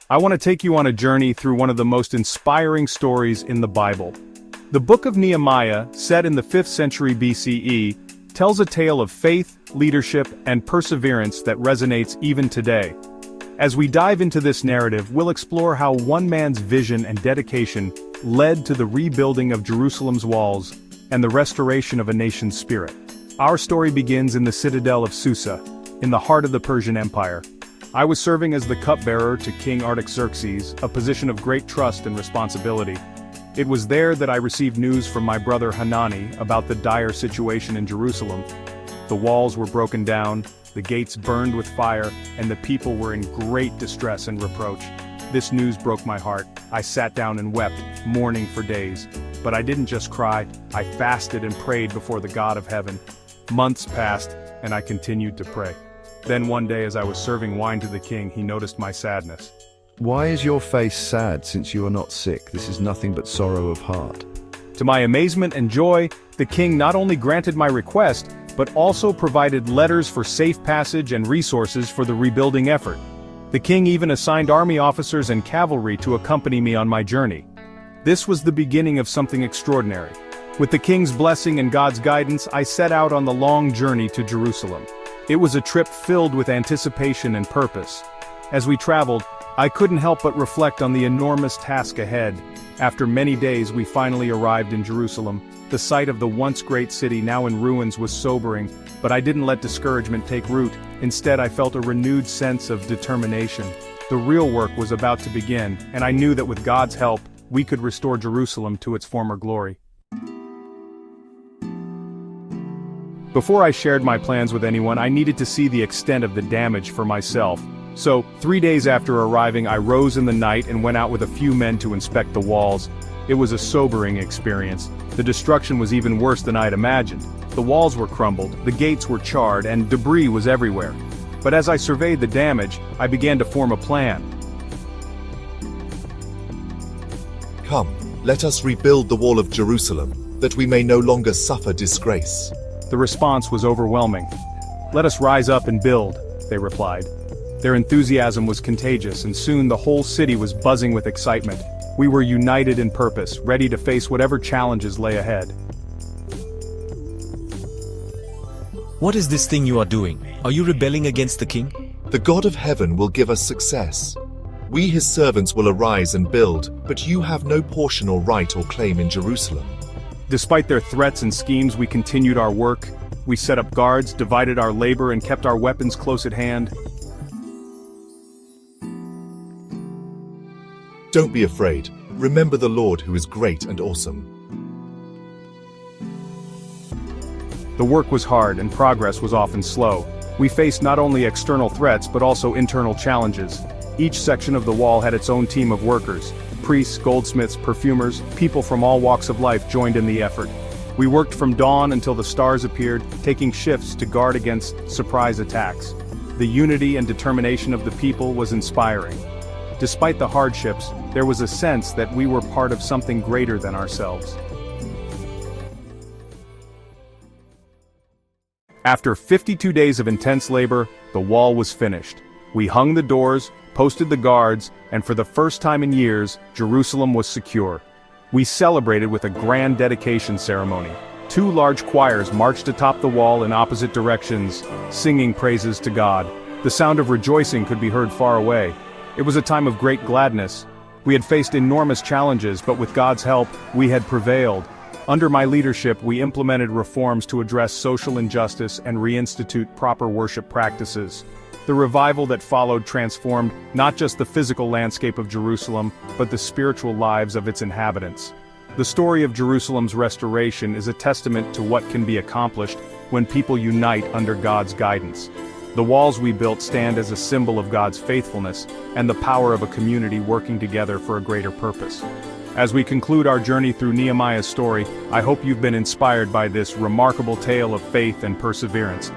I want to take you on a journey through one of the most inspiring stories in the Bible. The book of Nehemiah, set in the 5th century BCE, tells a tale of faith, leadership, and perseverance that resonates even today. As we dive into this narrative, we'll explore how one man's vision and dedication led to the rebuilding of Jerusalem's walls and the restoration of a nation's spirit. Our story begins in the citadel of Susa, in the heart of the Persian Empire. I was serving as the cupbearer to King Artaxerxes, a position of great trust and responsibility. It was there that I received news from my brother Hanani about the dire situation in Jerusalem. The walls were broken down, the gates burned with fire, and the people were in great distress and reproach. This news broke my heart. I sat down and wept, mourning for days. But I didn't just cry, I fasted and prayed before the God of heaven. Months passed, and I continued to pray. Then one day as I was serving wine to the king, he noticed my sadness. Why is your face sad since you are not sick? This is nothing but sorrow of heart. To my amazement and joy, the king not only granted my request, but also provided letters for safe passage and resources for the rebuilding effort. The king even assigned army officers and cavalry to accompany me on my journey. This was the beginning of something extraordinary. With the king's blessing and God's guidance, I set out on the long journey to Jerusalem. It was a trip filled with anticipation and purpose. As we traveled, I couldn't help but reflect on the enormous task ahead. After many days, we finally arrived in Jerusalem. The sight of the once great city now in ruins was sobering, but I didn't let discouragement take root. Instead, I felt a renewed sense of determination. The real work was about to begin, and I knew that with God's help, we could restore Jerusalem to its former glory. Before I shared my plans with anyone, I needed to see the extent of the damage for myself. So, 3 days after arriving, I rose in the night and went out with a few men to inspect the walls. It was a sobering experience. The destruction was even worse than I'd imagined. The walls were crumbled, the gates were charred, and debris was everywhere. But as I surveyed the damage, I began to form a plan. Come, let us rebuild the wall of Jerusalem, that we may no longer suffer disgrace. The response was overwhelming. "Let us rise up and build," they replied. Their enthusiasm was contagious, and soon the whole city was buzzing with excitement. We were united in purpose, ready to face whatever challenges lay ahead. What is this thing you are doing? Are you rebelling against the king? The God of heaven will give us success. We his servants will arise and build, but you have no portion or right or claim in Jerusalem. Despite their threats and schemes, we continued our work. We set up guards, divided our labor, and kept our weapons close at hand. Don't be afraid. Remember the Lord who is great and awesome. The work was hard and progress was often slow. We faced not only external threats but also internal challenges. Each section of the wall had its own team of workers. Priests, goldsmiths, perfumers, people from all walks of life joined in the effort. We worked from dawn until the stars appeared, taking shifts to guard against surprise attacks. The unity and determination of the people was inspiring. Despite the hardships, there was a sense that we were part of something greater than ourselves. After 52 days of intense labor, the wall was finished. We hung the doors, posted the guards, and for the first time in years, Jerusalem was secure. We celebrated with a grand dedication ceremony. 2 large choirs marched atop the wall in opposite directions, singing praises to God. The sound of rejoicing could be heard far away. It was a time of great gladness. We had faced enormous challenges, but with God's help, we had prevailed. Under my leadership, we implemented reforms to address social injustice and reinstitute proper worship practices. The revival that followed transformed not just the physical landscape of Jerusalem, but the spiritual lives of its inhabitants. The story of Jerusalem's restoration is a testament to what can be accomplished when people unite under God's guidance. The walls we built stand as a symbol of God's faithfulness and the power of a community working together for a greater purpose. As we conclude our journey through Nehemiah's story, I hope you've been inspired by this remarkable tale of faith and perseverance.